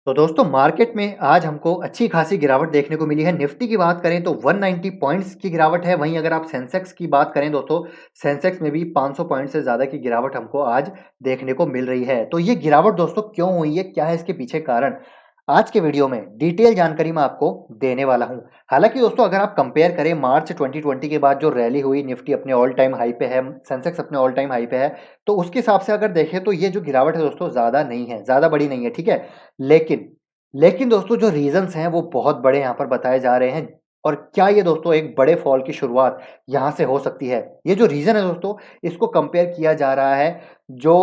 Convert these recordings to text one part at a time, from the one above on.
तो दोस्तों मार्केट में आज हमको अच्छी खासी गिरावट देखने को मिली है। निफ्टी की बात करें तो 190 पॉइंट्स की गिरावट है। वहीं अगर आप सेंसेक्स की बात करें दोस्तों, सेंसेक्स में भी 500 पॉइंट से ज़्यादा की गिरावट हमको आज देखने को मिल रही है। तो ये गिरावट दोस्तों क्यों हुई है? क्या है इसके पीछे कारण? आज के वीडियो में डिटेल जानकारी मैं आपको देने वाला हूँ। हालाँकि दोस्तों अगर आप कंपेयर करें मार्च 2020 के बाद जो रैली हुई, निफ्टी अपने ऑल टाइम हाई पे है, सेंसेक्स अपने ऑल टाइम हाई पे है, तो उसके हिसाब से अगर देखें तो ये जो गिरावट है दोस्तों ज़्यादा नहीं है, ज़्यादा बड़ी नहीं है, ठीक है? लेकिन लेकिन दोस्तों जो रीज़न्स हैं वो बहुत बड़े यहाँ पर बताए जा रहे हैं। और क्या ये दोस्तों एक बड़े फॉल की शुरुआत यहाँ से हो सकती है? ये जो रीज़न है दोस्तों, इसको कंपेयर किया जा रहा है जो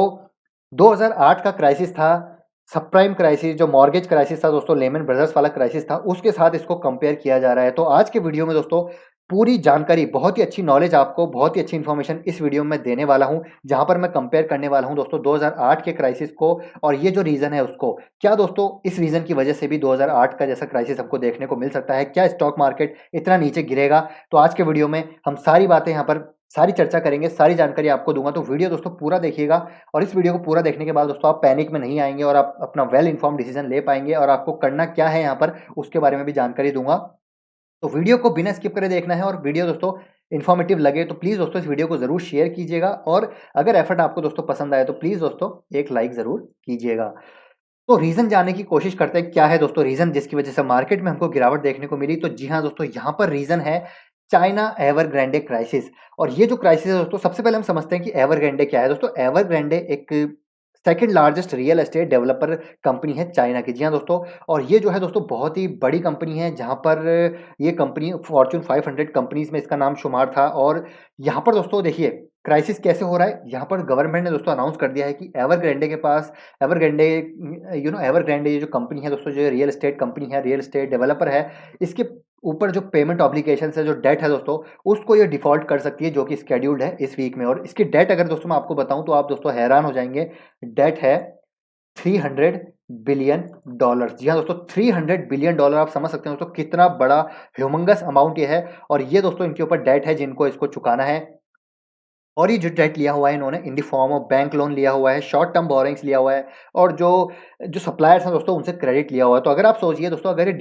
2008 का क्राइसिस था, सबप्राइम क्राइसिस, जो मॉर्गेज क्राइसिस था दोस्तों, लेमन ब्रदर्स वाला क्राइसिस था, उसके साथ इसको कंपेयर किया जा रहा है। तो आज के वीडियो में दोस्तों पूरी जानकारी, बहुत ही अच्छी नॉलेज आपको, बहुत ही अच्छी इन्फॉर्मेशन इस वीडियो में देने वाला हूँ, जहाँ पर मैं कंपेयर करने वाला हूँ दोस्तों 2008 के क्राइसिस को और ये जो रीज़न है उसको। क्या दोस्तों इस रीज़न की वजह से भी 2008 का जैसा क्राइसिस हमको देखने को मिल सकता है? क्या स्टॉक मार्केट इतना नीचे गिरेगा? तो आज के वीडियो में हम सारी बातें यहाँ पर सारी चर्चा करेंगे, सारी जानकारी आपको दूँगा, तो वीडियो दोस्तों पूरा देखिएगा। और इस वीडियो को पूरा देखने के बाद दोस्तों आप पैनिक में नहीं आएँगे और आप अपना वेल इन्फॉर्म्ड डिसीजन ले पाएँगे और आपको करना क्या है यहाँ पर उसके बारे में भी जानकारी दूँगा। तो वीडियो को बिना स्किप करे देखना है और वीडियो दोस्तों इन्फॉर्मेटिव लगे तो प्लीज़ दोस्तों इस वीडियो को ज़रूर शेयर कीजिएगा और अगर एफर्ट आपको दोस्तों पसंद आए तो प्लीज़ दोस्तों एक लाइक ज़रूर कीजिएगा। तो रीज़न जानने की कोशिश करते हैं, क्या है दोस्तों रीज़न जिसकी वजह से मार्केट में हमको गिरावट देखने को मिली? तो जी हाँ दोस्तों, यहाँ पर रीज़न है चाइना एवरग्रांडे क्राइसिस। और ये जो क्राइसिस है दोस्तों, सबसे पहले हम समझते हैं कि एवरग्रांडे क्या है। दोस्तों एवरग्रांडे एक second largest real estate developer company है चाइना की। जी हाँ दोस्तों, और ये जो है दोस्तों बहुत ही बड़ी कंपनी है, जहाँ पर ये कंपनी फॉर्च्यून 500 कंपनीज़ में इसका नाम शुमार था। और यहाँ पर दोस्तों देखिए क्राइसिस कैसे हो रहा है, यहाँ पर गवर्नमेंट ने दोस्तों अनाउंस कर दिया है कि एवरग्रांडे के पास, एवरग्रांडे एवरग्रांडे ये जो कंपनी है दोस्तों, जो रियल एस्टेट कंपनी है, रियल एस्टेट डेवलपर है, इसके ऊपर जो पेमेंट ऑब्लिगेशंस है, जो डेट है दोस्तों, उसको ये डिफ़ॉल्ट कर सकती है, जो कि शेड्यूल्ड है इस वीक में। और इसकी डेट अगर दोस्तों मैं आपको बताऊँ तो आप दोस्तों हैरान हो जाएँगे। डेट है 300 बिलियन डॉलर्स। जी हाँ दोस्तों, 300 बिलियन डॉलर, आप समझ सकते हैं दोस्तों कितना बड़ा ह्यूमंगस अमाउंट ये है। और ये दोस्तों इनके ऊपर डेट है जिनको इसको चुकाना है। और ये जो डेट लिया हुआ है इन्होंने in the form of bank loan लिया हुआ है, शॉर्ट टर्म बोरोइंग्स लिया हुआ है और जो जो सप्लायर्स हैं दोस्तों उनसे क्रेडिट लिया हुआ है। तो अगर आप सोचिए दोस्तों, अगर ये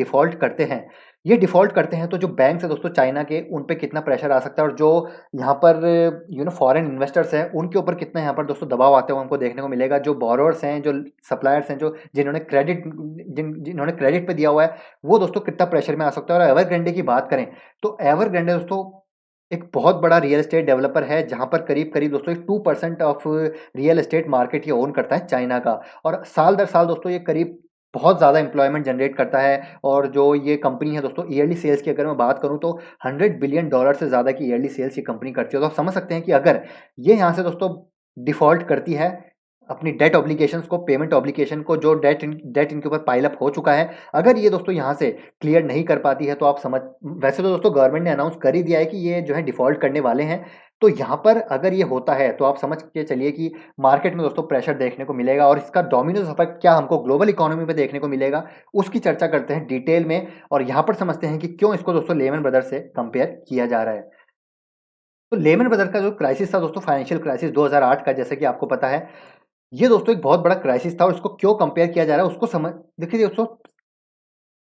डिफ़ॉल्ट करते हैं तो जो बैंक्स हैं दोस्तों चाइना के, उन पे कितना प्रेशर आ सकता है और जो यहाँ पर फॉरेन इन्वेस्टर्स हैं उनके ऊपर कितना यहाँ पर दोस्तों दबाव आते हुए हमको देखने को मिलेगा। जो बोरोवर्स हैं, जो सप्लायर्स हैं, जो जिन्होंने क्रेडिट पे दिया हुआ है, वो दोस्तों कितना प्रेशर में आ सकता है। और एवरग्रांडे की बात करें तो एवरग्रांडे दोस्तों एक बहुत बड़ा रियल एस्टेट डेवलपर है, जहाँ पर करीब-करीब दोस्तों 2% ऑफ रियल एस्टेट मार्केट ये ओन करता है चाइना का। और साल दर साल दोस्तों ये करीब बहुत ज़्यादा एम्प्लॉयमेंट जनरेट करता है। और जो ये कंपनी है दोस्तों, ईयरली सेल्स की अगर मैं बात करूँ तो 100 बिलियन डॉलर से ज़्यादा की ईयरली सेल्स ये कंपनी करती है। तो आप समझ सकते हैं कि अगर ये यहाँ से दोस्तों डिफ़ॉल्ट करती है अपनी डेट ऑब्लिगेशंस को, पेमेंट ऑब्लिगेशन को, जो डेट इनके ऊपर पाइल अप हो चुका है, अगर ये दोस्तों यहाँ से क्लियर नहीं कर पाती है तो आप समझ, वैसे तो दोस्तों गवर्नमेंट ने अनाउंस कर ही दिया है कि ये जो है डिफ़ॉल्ट करने वाले हैं। तो यहाँ पर अगर ये होता है तो आप समझ के चलिए कि मार्केट में दोस्तों प्रेशर देखने को मिलेगा और इसका डोमिनोज़ इफ़ेक्ट क्या हमको ग्लोबल इकोनॉमी में देखने को मिलेगा, उसकी चर्चा करते हैं डिटेल में। और यहाँ पर समझते हैं कि क्यों इसको दोस्तों लेमन ब्रदर्स से कंपेयर किया जा रहा है। तो लेमन ब्रदर का जो क्राइसिस था दोस्तों, फाइनेंशियल क्राइसिस 2008 का, जैसे कि आपको पता है, ये दोस्तों एक बहुत बड़ा क्राइसिस था। और इसको क्यों कंपेयर किया जा रहा है उसको समझ, देखिए दोस्तों,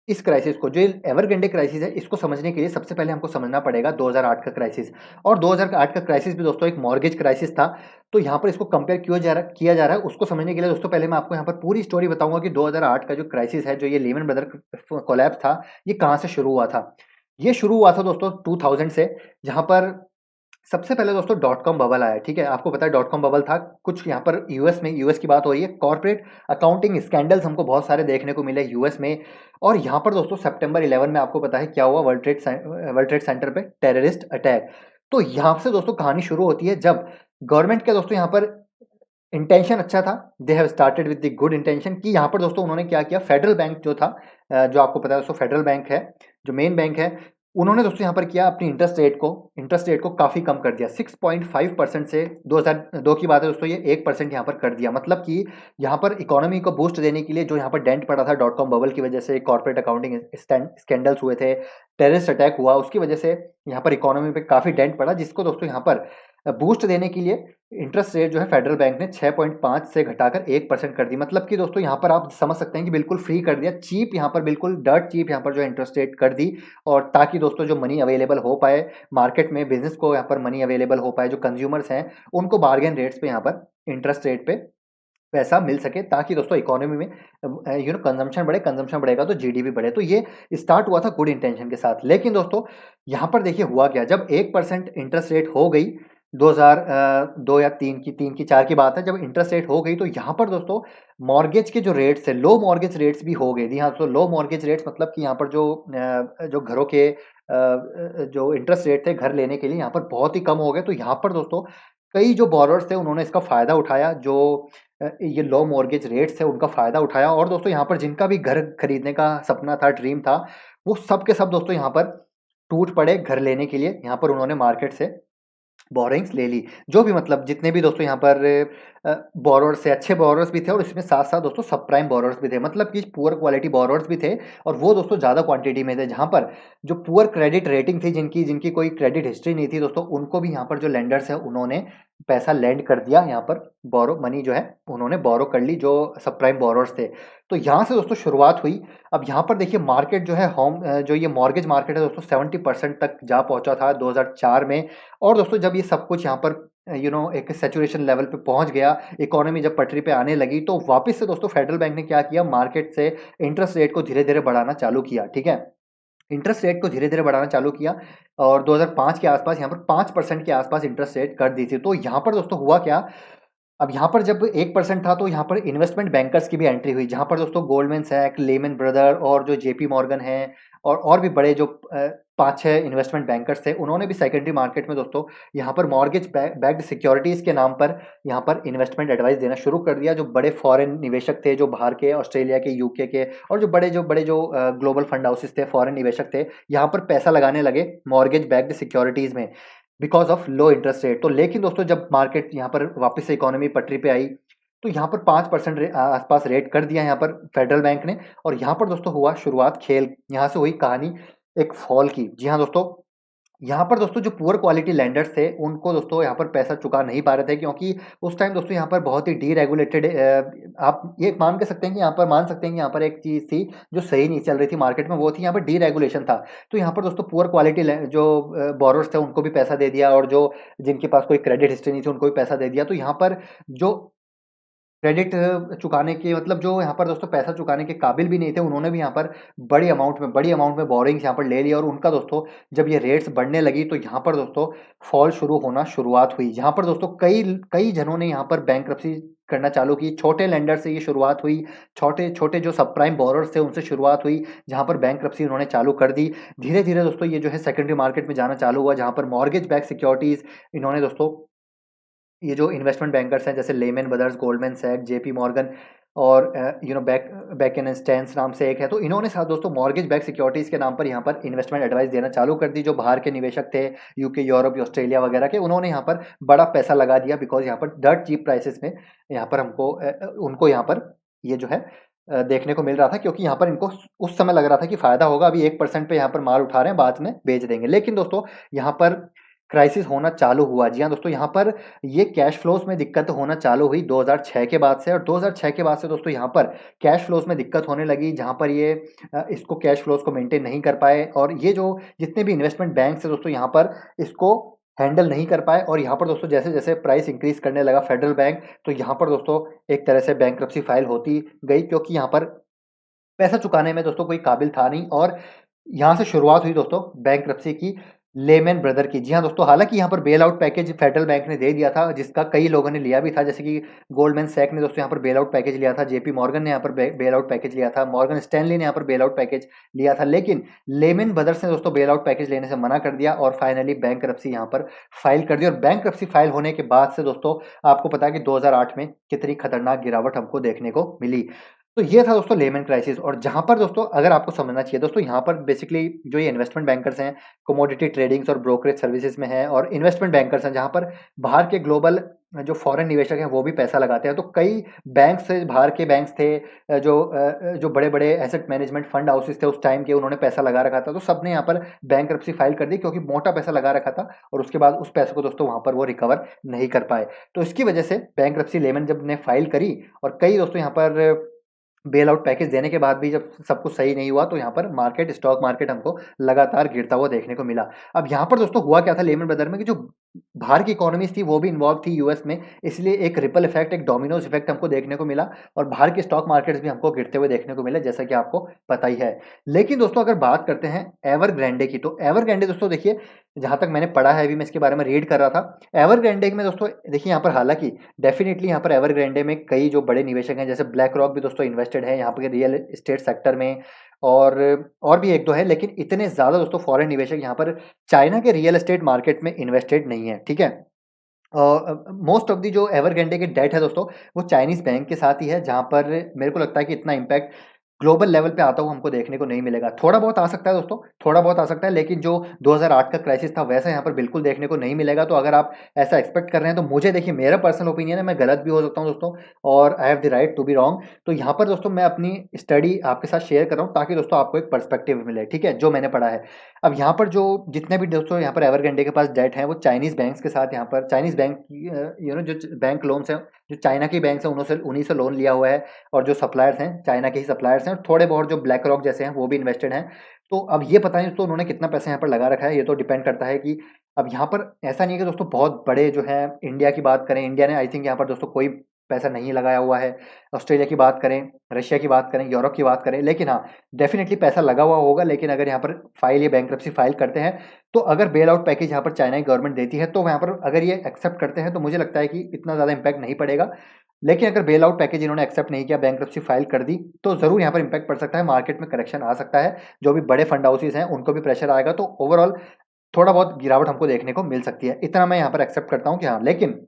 इस क्राइसिस को, जो ये एवरग्रांडे क्राइसिस है, इसको समझने के लिए सबसे पहले हमको समझना पड़ेगा 2008 का क्राइसिस। और 2008 का क्राइसिस भी दोस्तों एक मॉर्गेज क्राइसिस था। तो यहाँ पर इसको कंपेयर किया जा रहा है, उसको समझने के लिए दोस्तों पहले मैं आपको यहाँ पर पूरी स्टोरी बताऊंगा कि 2008 का जो क्राइसिस है, जो ये लेमन ब्रदर कोलैप्स था, ये कहाँ से शुरू हुआ था। ये शुरू हुआ था दोस्तों 2000 से, जहाँ पर सबसे पहले दोस्तों डॉट कॉम बबल आया, ठीक है? आपको पता है डॉट कॉम बबल था कुछ यहाँ पर यूएस की बात हो रही है। कॉर्पोरेट अकाउंटिंग स्कैंडल्स हमको बहुत सारे देखने को मिले यूएस में। और यहाँ पर दोस्तों सितंबर 11 में आपको पता है क्या हुआ, वर्ल्ड ट्रेड सेंटर पे टेररिस्ट अटैक। तो यहाँ से दोस्तों कहानी शुरू होती है, जब गवर्नमेंट का दोस्तों यहाँ पर इंटेंशन अच्छा था। They have started with the good intention कि यहाँ पर दोस्तों उन्होंने क्या किया, फेडरल बैंक जो था, जो आपको पता है दोस्तों फेडरल बैंक है, जो मेन बैंक है, उन्होंने दोस्तों यहाँ पर किया अपनी इंटरेस्ट रेट को काफ़ी कम कर दिया। 6.5% से 2002 की बात है दोस्तों, ये 1% यहाँ पर कर दिया। मतलब कि यहाँ पर इकोनॉमी को बूस्ट देने के लिए जो यहाँ पर डेंट पड़ा था डॉट कॉम बबल की वजह से, कॉर्पोरेट अकाउंटिंग स्कैंडल्स हुए थे, टेररिस्ट अटैक हुआ, उसकी वजह से यहाँ पर इकोनॉमी पे काफ़ी डेंट पड़ा, जिसको दोस्तों यहाँ पर बूस्ट देने के लिए इंटरेस्ट रेट जो है फेडरल बैंक ने 6.5 से घटाकर 1% कर दी। मतलब कि दोस्तों यहाँ पर आप समझ सकते हैं कि बिल्कुल फ्री कर दिया, चीप यहाँ पर, बिल्कुल डर्ट चीप यहाँ पर जो है इंटरेस्ट रेट कर दी, और ताकि दोस्तों जो मनी अवेलेबल हो पाए मार्केट में, बिजनेस को यहाँ पर मनी अवेलेबल हो पाए, जो कंज्यूमर्स हैं उनको बार्गेन रेट्स पे यहाँ पर इंटरेस्ट रेट पे पैसा मिल सके, ताकि दोस्तों इकोनॉमी में कंजम्पशन बढ़े, कंजम्पशन बढ़ेगा तो जीडीपी बढ़े। तो ये स्टार्ट हुआ था गुड इंटेंशन के साथ। लेकिन दोस्तों यहाँ पर देखिए हुआ क्या, जब 1% इंटरेस्ट रेट हो गई 2002 या 3 की 4 की बात है, जब इंटरेस्ट रेट हो गई तो यहाँ पर दोस्तों मॉर्गेज के जो रेट्स है, लो मॉर्गेज रेट्स भी हो गए। जी हाँ, तो लो मॉर्गेज रेट्स मतलब कि यहाँ पर जो घरों के जो इंटरेस्ट रेट थे घर लेने के लिए यहाँ पर बहुत ही कम हो गए। तो यहाँ पर दोस्तों कई जो बोरोअर्स थे उन्होंने इसका फायदा उठाया, जो ये लो मॉर्गेज रेट्स है उनका फायदा उठाया, और दोस्तों यहाँ पर जिनका भी घर खरीदने का सपना था, ड्रीम था, वो सब के सब दोस्तों यहाँ पर टूट पड़े घर लेने के लिए। यहाँ पर उन्होंने मार्केट से बोरोइंग्स ले ली। जो भी मतलब जितने भी दोस्तों यहाँ पर बोरोअर्स थे, अच्छे बोरोअर्स भी थे, और इसमें साथ-साथ दोस्तों सब प्राइम बोरोअर्स भी थे। मतलब कि पुअर क्वालिटी बोरोअर्स भी थे, और वो दोस्तों ज़्यादा क्वांटिटी में थे। जहाँ पर जो पुअर क्रेडिट रेटिंग थी, जिनकी जिनकी कोई क्रेडिट हिस्ट्री नहीं थी दोस्तों, उनको भी यहाँ पर जो लेंडर्स हैं उन्होंने पैसा लेंड कर दिया। यहाँ पर बोरो मनी जो है उन्होंने बोरो कर ली, जो सब प्राइम बोरोअर्स थे। तो यहाँ से दोस्तों शुरुआत हुई। अब यहाँ पर देखिए मार्केट जो है जो ये मॉर्गेज मार्केट है दोस्तों 70% तक जा पहुँचा था 2004 में। और दोस्तों जब ये सब कुछ यहाँ पर एक सैचुरेशन लेवल पे पहुंच गया, इकोनॉमी जब पटरी पे आने लगी, तो वापस से दोस्तों फेडरल बैंक ने क्या किया, मार्केट से इंटरेस्ट रेट को धीरे-धीरे बढ़ाना चालू किया, ठीक है? इंटरेस्ट रेट को धीरे-धीरे बढ़ाना चालू किया, और 2005 के आसपास यहाँ पर 5% के आसपास इंटरेस्ट रेट कर दी थी। तो यहाँ पर दोस्तों हुआ क्या, अब यहाँ पर जब 1% था तो यहाँ पर इन्वेस्टमेंट बैंकर्स की भी एंट्री हुई, जहाँ पर दोस्तों गोल्डमैन सैक, लेमन ब्रदर और जो जेपी मॉर्गन है, और भी बड़े जो 5-6 इन्वेस्टमेंट बैंकर्स थे, उन्होंने भी सेकेंडरी मार्केट में दोस्तों यहाँ पर मॉर्गेज बैक्ड सिक्योरिटीज़ के नाम पर यहाँ पर इन्वेस्टमेंट एडवाइस देना शुरू कर दिया। जो बड़े फॉरेन निवेशक थे, जो बाहर के, ऑस्ट्रेलिया के, यूके के, और जो बड़े ग्लोबल फंड हाउसेस थे, फॉरेन निवेशक थे, यहाँ पर पैसा लगाने लगे मॉर्गेज बैक्ड सिक्योरिटीज़ में, because of low interest rate. तो लेकिन दोस्तों जब मार्केट यहाँ पर वापस से इकोनॉमी पटरी पे आई, तो यहाँ पर 5% आसपास रेट कर दिया यहाँ पर फेडरल बैंक ने, और यहाँ पर दोस्तों हुआ शुरुआत खेल, यहाँ से हुई कहानी एक फॉल की। जी हाँ दोस्तों, यहाँ पर दोस्तों जो पुअर क्वालिटी लैंडर्स थे उनको दोस्तों यहाँ पर पैसा चुका नहीं पा रहे थे, क्योंकि उस टाइम दोस्तों यहाँ पर बहुत ही डीरेगुलेटेड, आप ये मान के सकते हैं कि यहाँ पर मान सकते हैं कि यहाँ पर एक चीज़ थी जो सही नहीं चल रही थी मार्केट में, वो थी यहाँ पर डीरेगुलेशन था। तो यहाँ पर दोस्तों पुअर क्वालिटी जो बोरोअर्स थे उनको भी पैसा दे दिया, और जो जिनके पास कोई क्रेडिट हिस्ट्री नहीं थी उनको भी पैसा दे दिया। तो यहाँ पर जो क्रेडिट चुकाने के मतलब जो यहाँ पर दोस्तों पैसा चुकाने के काबिल भी नहीं थे, उन्होंने भी यहाँ पर बड़ी अमाउंट में बोरोइंग्स यहाँ पर ले लिया, और उनका दोस्तों जब ये रेट्स बढ़ने लगी तो यहाँ पर दोस्तों फॉल शुरू होना शुरुआत हुई। यहाँ पर दोस्तों कई कई जनों ने यहाँ पर बैंक्रप्सी करना चालू की। छोटे लेंडर से ये शुरुआत हुई, छोटे-छोटे जो सब प्राइम बोरोअर्स थे उनसे शुरुआत हुई, जहाँ पर बैंक्रप्सी उन्होंने चालू कर दी। धीरे-धीरे दोस्तों ये जो है सेकेंडरी मार्केट में जाना चालू हुआ, जहाँ पर मॉर्गेज बैक्ड सिक्योरिटीज़ इन्होंने दोस्तों, ये जो इन्वेस्टमेंट बैंकर्स हैं जैसे Lehman Brothers, Goldman Sachs, JP Morgan, और बैकन एंड स्टैंस नाम से एक है, तो इन्होंने साथ दोस्तों मॉर्गेज बैक सिक्योरिटीज़ के नाम पर यहाँ पर इन्वेस्टमेंट एडवाइस देना चालू कर दी। जो बाहर के निवेशक थे, यूके, यूरोप, ऑस्ट्रेलिया वगैरह के, उन्होंने यहाँ पर बड़ा पैसा लगा दिया, बिकॉज़ यहाँ पर डर्ट चीप प्राइसेस में यहाँ पर उनको यहाँ पर ये जो है देखने को मिल रहा था, क्योंकि यहाँ पर इनको उस समय लग रहा था कि फ़ायदा होगा, अभी 1% पे यहाँ पर माल उठा रहे हैं, बाद में बेच देंगे। लेकिन दोस्तों यहाँ पर क्राइसिस होना चालू हुआ। जी हाँ दोस्तों, यहाँ पर ये कैश फ्लोज़ में दिक्कत होना चालू हुई 2006 के बाद से, और 2006 के बाद से दोस्तों यहाँ पर कैश फ्लोज़ में दिक्कत होने लगी, जहाँ पर ये इसको कैश फ्लोज़ को मेंटेन नहीं कर पाए, और ये जो जितने भी इन्वेस्टमेंट बैंक्स हैं दोस्तों यहाँ पर इसको हैंडल नहीं कर पाए। और यहाँ पर दोस्तों जैसे-जैसे प्राइस इंक्रीज़ करने लगा फेडरल बैंक, तो यहाँ पर दोस्तों एक तरह से बैंक्रप्सी फाइल होती गई, क्योंकि यहाँ पर पैसा चुकाने में दोस्तों कोई काबिल था नहीं, और यहाँ से शुरुआत हुई दोस्तों बैंक्रप्सी की लेमैन ब्रदर की। जी हाँ दोस्तों, हालाँकि यहाँ पर bail out package federal bank ने दे दिया था, जिसका कई लोगों ने लिया भी था, जैसे कि गोल्डमैन सैक ने दोस्तों यहाँ पर बेल आउट पैकेज लिया था, जेपी मॉर्गन ने यहाँ पर बेल आउट पैकेज लिया था, मॉर्गन स्टैनली ने यहाँ पर बेल आउट पैकेज लिया था। लेकिन लेमैन ब्रदर्स ने दोस्तों बेल आउट पैकेज लेने से मना कर दिया, और फाइनली बैंक्रप्सी यहाँ पर फाइल कर दी। और बैंक्रप्सी फाइल होने के बाद से दोस्तों आपको पता है कि 2008 में कितनी खतरनाक गिरावट हमको देखने को मिली। तो ये था दोस्तों लेमन क्राइसिस। और जहाँ पर दोस्तों अगर आपको समझना चाहिए दोस्तों, यहाँ पर बेसिकली जो ये इन्वेस्टमेंट बैंकर्स हैं, कमोडिटी ट्रेडिंग्स और ब्रोकरेज सर्विसेज में हैं, और इन्वेस्टमेंट बैंकर्स हैं जहाँ पर बाहर के ग्लोबल जो फॉरेन निवेशक हैं वो भी पैसा लगाते हैं। तो कई बैंक से बाहर के बैंक्स थे जो बड़े-बड़े एसेट मैनेजमेंट फंड हाउसेस थे उस टाइम के, उन्होंने पैसा लगा रखा था। तो सबने यहाँ पर बैंक्रप्सी फाइल कर दी क्योंकि मोटा पैसा लगा रखा था और उसके बाद उस पैसे को दोस्तों वहाँ पर वो रिकवर नहीं कर पाए। तो इसकी वजह से बैंक्रप्सी लेमन जब ने फाइल करी और कई दोस्तों यहाँ पर बेल आउट पैकेज देने के बाद भी जब सब कुछ सही नहीं हुआ तो यहाँ पर स्टॉक मार्केट हमको लगातार गिरता हुआ देखने को मिला। अब यहाँ पर दोस्तों हुआ क्या था लेमन ब्रदर में कि जो बाहर की इकोनॉमीज थी वो भी इन्वॉल्व थी यूएस में, इसलिए एक रिपल इफेक्ट, एक डोमिनोज इफेक्ट हमको देखने को मिला और बाहर के स्टॉक मार्केट्स भी हमको गिरते हुए देखने को मिले, जैसा कि आपको पता ही है। लेकिन दोस्तों अगर बात करते हैं एवरग्रांडे की, तो एवरग्रांडे दोस्तों देखिए, जहां तक मैंने पढ़ा है, अभी मैं इसके बारे में रीड कर रहा था, एवरग्रांडे में दोस्तों देखिए यहाँ पर हालांकि डेफिनेटली यहाँ पर एवरग्रांडे में कई जो बड़े निवेशक हैं जैसे ब्लैक रॉक भी दोस्तों इन्वेस्टेड है यहाँ पर रियल एस्टेट सेक्टर में, और भी एक दो है, लेकिन इतने ज्यादा दोस्तों फॉरेन निवेशक यहाँ पर चाइना के रियल एस्टेट मार्केट में इन्वेस्टेड नहीं है, ठीक है। मोस्ट ऑफ दी जो एवरग्रांडे की डेट है दोस्तों वो चाइनीज बैंक के साथ ही है, जहां पर मेरे को लगता है कि इतना इम्पैक्ट ग्लोबल लेवल पे आता हुआ हमको देखने को नहीं मिलेगा। थोड़ा बहुत आ सकता है दोस्तों, थोड़ा बहुत आ सकता है, लेकिन जो 2008 का क्राइसिस था वैसा यहाँ पर बिल्कुल देखने को नहीं मिलेगा। तो अगर आप ऐसा एक्सपेक्ट कर रहे हैं तो मुझे देखिए, मेरा पर्सनल ओपिनियन है, मैं गलत भी हो सकता हूँ दोस्तों, और I have the right to be wrong. तो यहाँ पर दोस्तों मैं अपनी स्टडी आपके साथ शेयर कर रहा हूँ ताकि दोस्तों आपको एक पर्सपेक्टिव मिले, ठीक है, जो मैंने पढ़ा है। अब यहाँ पर जो जितने भी दोस्तों यहाँ पर एवरग्रांडे के पास डेट है वो चाइनीज बैंक्स के साथ, यहाँ पर चाइनीज बैंक जो बैंक लोन्स हैं, जो चाइना की बैंक है उन्हीं से लोन लिया हुआ है, और जो सप्लायर्स हैं चाइना के ही सप्लायर्स हैं, और थोड़े बहुत जो ब्लैक रॉक जैसे हैं वो भी इन्वेस्टेड हैं। तो अब ये पता नहीं दोस्तों उन्होंने कितना पैसा यहाँ पर लगा रखा है, ये तो डिपेंड करता है कि अब यहाँ पर ऐसा नहीं है कि दोस्तों बहुत बड़े जो है, इंडिया की बात करें, इंडिया ने आई थिंक यहाँ पर दोस्तों कोई पैसा नहीं लगाया हुआ है। ऑस्ट्रेलिया की बात करें, रशिया की बात करें, यूरोप की बात करें, लेकिन हाँ डेफिनेटली पैसा लगा हुआ होगा। लेकिन अगर यहाँ पर फाइल या बैंक्रप्सी फाइल करते हैं तो अगर बेल आउट पैकेज यहाँ पर चाइना की गवर्नमेंट देती है तो यहाँ पर अगर ये एक्सेप्ट करते हैं तो मुझे लगता है कि इतना ज़्यादा इम्पैक्ट नहीं पड़ेगा। लेकिन अगर बेल आउट पैकेज इन्होंने एक्सेप्ट नहीं किया, बैंक्रप्सी फाइल कर दी, तो ज़रूर यहाँ पर इम्पैक्ट पड़ सकता है, मार्केट में करेक्शन आ सकता है, जो भी बड़े फंड हाउसेस हैं उनको भी प्रेशर आएगा, तो ओवरऑल थोड़ा बहुत गिरावट हमको देखने को मिल सकती है। इतना मैं यहाँ पर एक्सेप्ट करता हूँ कि हाँ, लेकिन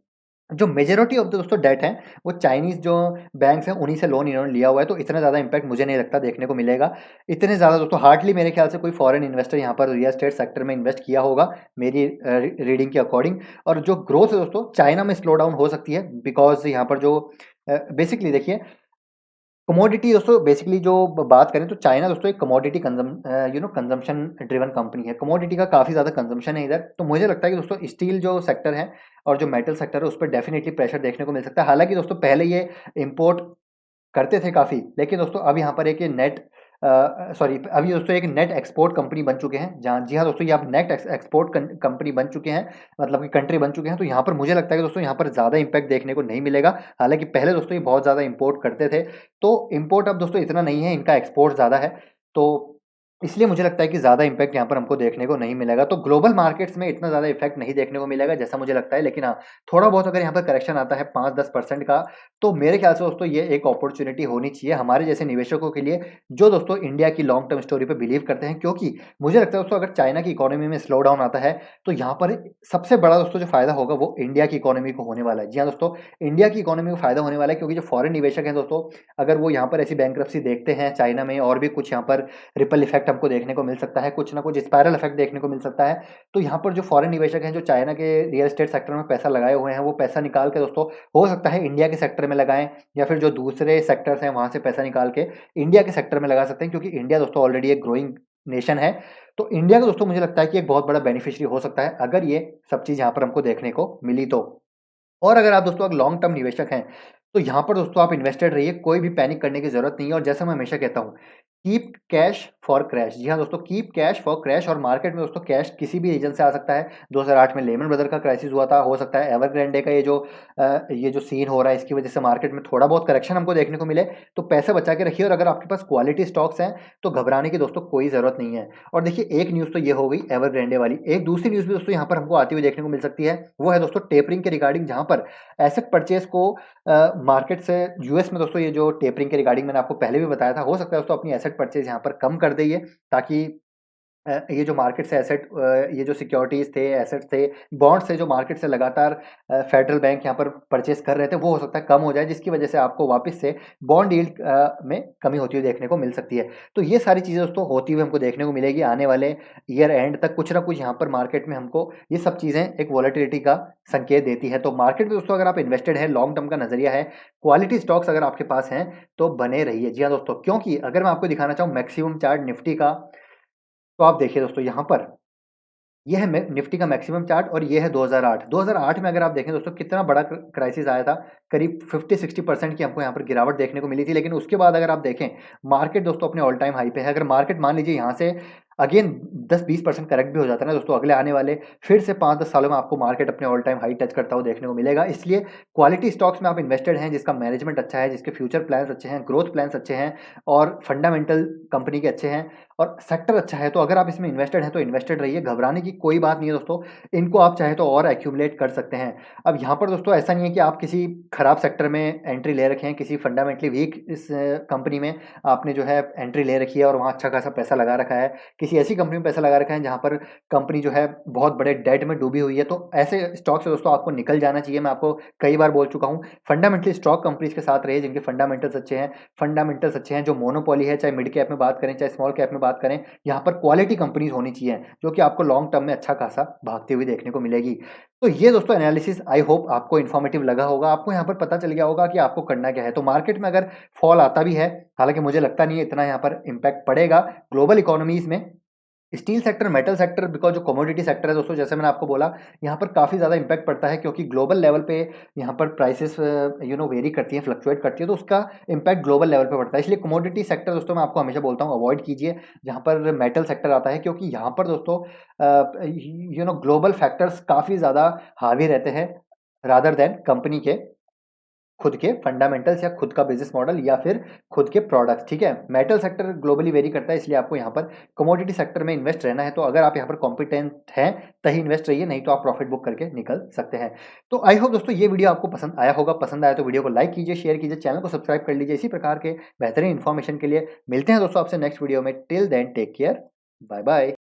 जो मेजॉरिटी ऑफ द दोस्तों डेट है वो चाइनीज जो बैंक्स हैं उन्हीं से लोन इन्होंने लिया हुआ है, तो इतना ज़्यादा इम्पैक्ट मुझे नहीं लगता देखने को मिलेगा। इतने ज़्यादा दोस्तों हार्डली मेरे ख्याल से कोई फॉरेन इन्वेस्टर यहाँ पर रियल एस्टेट सेक्टर में इन्वेस्ट किया होगा मेरी रीडिंग के अकॉर्डिंग। और जो ग्रोथ है दोस्तों चाइना में स्लो डाउन हो सकती है, बिकॉज यहाँ पर जो बेसिकली देखिए कमोडिटी दोस्तों, बेसिकली जो बात करें तो चाइना दोस्तों एक कमोडिटी कंजम्पशन ड्रिवन कंपनी है, कमोडिटी का काफ़ी ज़्यादा कंजम्पशन है इधर। तो मुझे लगता है कि दोस्तों स्टील जो सेक्टर है और जो मेटल सेक्टर है उस पर डेफिनेटली प्रेशर देखने को मिल सकता है। हालांकि दोस्तों पहले ये इंपोर्ट करते थे काफ़ी, लेकिन दोस्तों अब यहाँ पर एक नेट सॉरी अभी दोस्तों एक नेट एक्सपोर्ट कंपनी बन चुके हैं, जहाँ जी हाँ दोस्तों ये आप नेट एक्सपोर्ट कंपनी बन चुके हैं, मतलब कि कंट्री बन चुके हैं। तो यहाँ पर मुझे लगता है कि दोस्तों यहाँ पर ज़्यादा इम्पैक्ट देखने को नहीं मिलेगा। हालांकि पहले दोस्तों ये बहुत ज़्यादा इंपोर्ट करते थे, तो इंपोर्ट अब दोस्तों इतना नहीं है, इनका एक्सपोर्ट ज़्यादा है, तो इसलिए मुझे लगता है कि ज़्यादा इम्पैक्ट यहाँ पर हमको देखने को नहीं मिलेगा। तो ग्लोबल मार्केट्स में इतना ज़्यादा इफेक्ट नहीं देखने को मिलेगा जैसा मुझे लगता है। लेकिन हाँ, थोड़ा बहुत अगर यहाँ पर करेक्शन आता है 5-10% का, तो मेरे ख्याल से दोस्तों ये एक अपॉर्चुनिटी होनी चाहिए हमारे जैसे निवेशकों के लिए, जो दोस्तों इंडिया की लॉन्ग टर्म स्टोरी पे बिलीव करते हैं। क्योंकि मुझे लगता है दोस्तों अगर चाइना की इकोनॉमी में स्लो डाउन आता है तो यहाँ पर सबसे बड़ा दोस्तों जो फायदा होगा वो इंडिया की इकोनॉमी को होने वाला है। जी हाँ दोस्तों, इंडिया की इकोनॉमी को फायदा होने वाला है, क्योंकि जो फॉरेन निवेशक हैं दोस्तों, अगर वो यहाँ पर ऐसी बैंक्रप्सी देखते हैं चाइना में, और भी कुछ यहाँ पर रिपल इफेक्ट हमको देखने को मिल सकता है, कुछ ना कुछ स्पाइरल इफेक्ट देखने को मिल सकता है। तो यहाँ पर जो फॉरेन निवेशक हैं जो चाइना के रियल एस्टेट सेक्टर में पैसा लगाए हुए हैं, वो पैसा निकाल के दोस्तों हो सकता है इंडिया के सेक्टर में लगाएं, या फिर जो दूसरे सेक्टर्स हैं वहां से पैसा निकाल के इंडिया के सेक्टर में लगा सकते हैं, क्योंकि इंडिया दोस्तों ऑलरेडी एक ग्रोइंग नेशन है। तो इंडिया का दोस्तों मुझे लगता है कि एक बहुत बड़ा बेनिफिशियरी हो सकता है अगर ये सब चीज़ यहाँ पर हमको देखने को मिली तो। और अगर आप दोस्तों अगर लॉन्ग टर्म निवेशक हैं तो यहाँ पर दोस्तों आप इन्वेस्टेड रहिए, कोई भी पैनिक करने की जरूरत नहीं है। और जैसा मैं हमेशा कहता हूँ, कीप कैश फॉर क्रैश। जी हाँ दोस्तों, कीप कैश फॉर क्रैश। और मार्केट में दोस्तों कैश किसी भी रीजन से आ सकता है। 2008 में लेमन ब्रदर का क्राइसिस हुआ था, हो सकता है एवरग्रांडे का ये जो सीन हो रहा है इसकी वजह से मार्केट में थोड़ा बहुत करेक्शन हमको देखने को मिले। तो पैसे बचा के रखिए, और अगर आपके पास क्वालिटी स्टॉक्स हैं तो घबराने की दोस्तों कोई जरूरत नहीं है। और देखिए, एक न्यूज़ तो ये हो गई एवरग्रांडे वाली, एक दूसरी न्यूज़ भी दोस्तों यहाँ पर हमको आती हुई देखने को मिल सकती है, वो है दोस्तों टेपरिंग के रिगार्डिंग, जहाँ पर एसेट परचेज को मार्केट से यूएस में दोस्तों ये जो टेपरिंग के रिगार्डिंग मैंने आपको पहले भी बताया था, हो सकता है दोस्तों अपनी एसेट परचेज यहाँ पर कम कर दे, ताकि ये जो मार्केट से एसेट ये जो सिक्योरिटीज़ थे, एसेट्स थे, बॉन्ड्स थे जो मार्केट से लगातार फेडरल बैंक यहाँ पर परचेज़ कर रहे थे, वो हो सकता है कम हो जाए, जिसकी वजह से आपको वापस से बॉन्ड यील्ड में कमी होती हुई देखने को मिल सकती है। तो ये सारी चीज़ें दोस्तों होती हुई हमको देखने को मिलेगी आने वाले ईयर एंड तक, कुछ ना कुछ यहाँ पर मार्केट में हमको ये सब चीज़ें एक वॉलेटिलिटी का संकेत देती है। तो मार्केट में दोस्तों अगर आप इन्वेस्टेड हैं, लॉन्ग टर्म का नज़रिया है, क्वालिटी स्टॉक्स अगर आपके पास हैं, तो बने रहिए। जी हाँ दोस्तों, क्योंकि अगर मैं आपको दिखाना चाहूँ मैक्सिमम चार्ट निफ्टी का, तो आप देखिए दोस्तों यहाँ पर ये है निफ्टी का मैक्सिमम चार्ट और ये है 2008। 2008 में अगर आप देखें दोस्तों कितना बड़ा क्राइसिस आया था, करीब 50-60% की हमको यहाँ पर गिरावट देखने को मिली थी। लेकिन उसके बाद अगर आप देखें, मार्केट दोस्तों अपने ऑल टाइम हाई पे है। अगर मार्केट मान लीजिए यहाँ से अगेन 10-20% करेक्ट भी हो जाता है ना दोस्तों, अगले आने वाले फिर से 5-10 सालों में आपको मार्केट अपने ऑल टाइम हाई टच करता हुआ देखने को मिलेगा। इसलिए क्वालिटी स्टॉक्स में आप इन्वेस्टेड हैं, जिसका मैनेजमेंट अच्छा है, जिसके फ्यूचर प्लान्स अच्छे हैं, ग्रोथ प्लान्स अच्छे हैं और फंडामेंटल कंपनी के अच्छे हैं और सेक्टर अच्छा है, तो अगर आप इसमें इन्वेस्टेड हैं तो इन्वेस्टेड रहिए। घबराने की कोई बात नहीं है दोस्तों, इनको आप चाहे तो और एक्यूमुलेट कर सकते हैं। अब यहाँ पर दोस्तों ऐसा नहीं है कि आप किसी खराब सेक्टर में एंट्री ले रखे हैं, किसी फंडामेंटली वीक इस कंपनी में आपने जो है एंट्री ले रखी है और वहाँ अच्छा खासा पैसा लगा रखा है, किसी ऐसी कंपनी में पैसा लगा रखा है जहाँ पर कंपनी जो है बहुत बड़े डेट में डूबी हुई है, तो ऐसे स्टॉक से दोस्तों आपको निकल जाना चाहिए। मैं आपको कई बार बोल चुका हूँ, फंडामेंटली स्टॉक कंपनीज के साथ रहिए जिनके फंडामेंटल्स अच्छे हैं, जो मोनोपोली है, चाहे मिड कैप में बात करें चाहे स्मॉल कैप में बात करें, यहाँ पर क्वालिटी कंपनीज होनी चाहिए जो कि आपको लॉन्ग टर्म में अच्छा खासा भागते हुए देखने को मिलेगी। तो ये दोस्तों एनालिसिस आई होप आपको इन्फॉर्मेटिव लगा होगा, आपको यहाँ पर पता चल गया होगा कि आपको करना क्या है। तो मार्केट में अगर फॉल आता भी है, हालांकि मुझे लगता नहीं है इतना यहाँ पर इम्पैक्ट पड़ेगा ग्लोबल इकोनॉमीज में, steel sector, metal sector, because जो कमोडिटी सेक्टर है दोस्तों, जैसे मैंने आपको बोला, यहाँ पर काफ़ी ज़्यादा इम्पैक्ट पड़ता है क्योंकि ग्लोबल लेवल पे यहाँ पर प्राइसेस वेरी करती हैं, फ्लक्चुएट करती है, तो उसका इम्पैक्ट ग्लोबल लेवल पे पड़ता है। इसलिए कमोडिटी सेक्टर दोस्तों मैं आपको हमेशा बोलता हूँ अवॉइड कीजिए, जहाँ पर मेटल सेक्टर आता है, क्योंकि यहाँ पर दोस्तों ग्लोबल फैक्टर्स काफ़ी ज़्यादा हावी रहते हैं रादर देन कंपनी के खुद के फंडामेंटल्स या खुद का बिजनेस मॉडल या फिर खुद के प्रोडक्ट्स। ठीक है, मेटल सेक्टर ग्लोबली वेरी करता है, इसलिए आपको यहाँ पर कमोडिटी सेक्टर में इन्वेस्ट रहना है। तो अगर आप यहाँ पर कॉम्पिटेंट हैं तभी इन्वेस्ट रहिए, नहीं तो आप प्रॉफिट बुक करके निकल सकते हैं। तो आई होप दोस्तों ये वीडियो आपको पसंद आया होगा, पसंद आया तो वीडियो को लाइक कीजिए, शेयर कीजिए, चैनल को सब्सक्राइब कर लीजिए। इसी प्रकार के बेहतरीन इन्फॉर्मेशन के लिए मिलते हैं दोस्तों आपसे नेक्स्ट वीडियो में। Till then take care, bye bye.